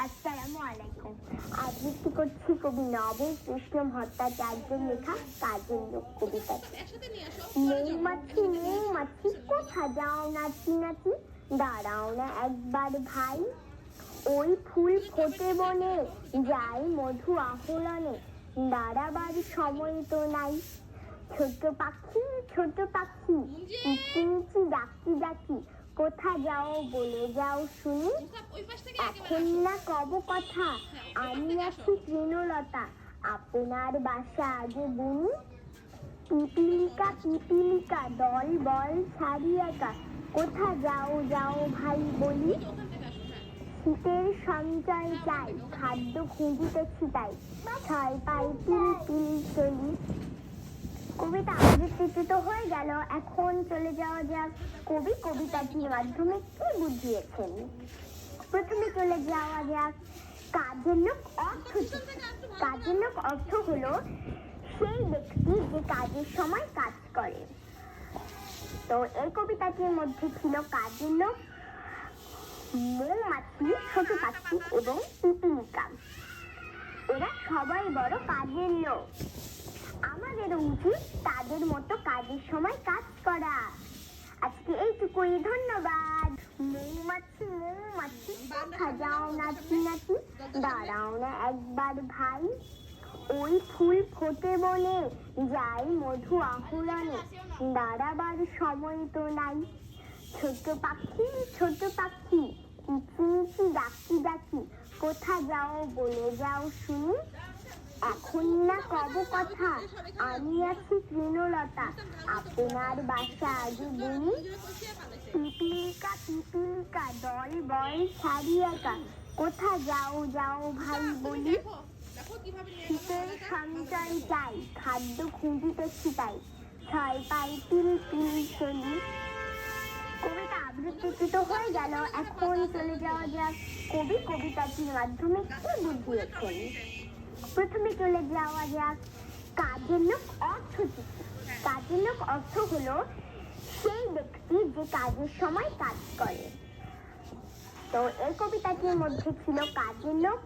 আসসালামু আলাইকুম। আবৃত্তি করছি কবি নবীন কৃষ্ণ ভট্টাচার্যের লেখা কাজের লোক কবিতা। মৌমাছি মৌমাছি কোথা যাও নাচি নাচি, দাঁড়াও না একবার ভাই। ওই ফুল ফোটে বনে, যাই মধু আহরণে, দাঁড়াবার সময় তো নাই। ছোট পাখি কিচিমিচি ডাকি ডাকি, কোথা যাও বলে যাও শুনি। এখন না কব কথা, আমি আছি তৃণলতা, আপনার বাসা আগে বুনি। পিপিলিকা দল বল সারি একা, কোথা যাও যাও ভাই বলি। শীতের সঞ্চয় চাই, খাদ্য খুঁজিতেছি তাই, ছয় পাই পিল পিল চলি। কবিতা আবৃত্তি তো হয়ে গেল, এখন চলে যাওয়া যাক কবি কবিতাটির মাধ্যমে কি বুঝিয়েছেন। প্রথমে চলে যাওয়া যাক কাজের লোক অর্থ। কাজের লোক অর্থ হলো সেই ব্যক্তি যে কাজের সময় কাজ করে। তো এই কবিতাটির মধ্যে ছিল কাজের লোক, মৌমাছি, ছোট পাখি এবং পিপিলিকা। এরা সবাই বড় কাজের লোক। আমাদের উচিত তাদের মতো কাজের সময় কাজ করা। আজকে এইটুকুই, ধন্যবাদ। মৌমাছি কোথা যাও নাচি নাচি, দাঁড়াও না একবার ভাই। ওই ফুল ফোটে বনে, যাই মধু আহরণে, দাঁড়াবার সময় তো নাই। ছোট পাখি কিচিমিচি ডাকি ডাকি, কোথা যাও বলে যাও শুনি। এখন না কব কথা, আমি আছি তৃণলতা, আপনার বাসা আগে বুনি। পিপিলিকা দল বল সারি একা, কোথা যাও যাও ভাই বলি। শীতের সঞ্চয় চাই, খাদ্য খুঁজিতেছি তাই, ছয় পাই পিল পিল চলি। কবিতা আবৃত্তি তো হয়ে গেল, এখন চলে যাওয়া যাক কবি কবিতাটির মাধ্যমে কি বুঝিয়েছেন। প্রথমে চলে যাওয়া যাক কাজের লোক অর্থ। কাজের লোক অর্থ হলো সেই ব্যক্তি যে কাজের সময় কাজ করে। তো এই কবিতাটির মধ্যে ছিল কাজের লোক,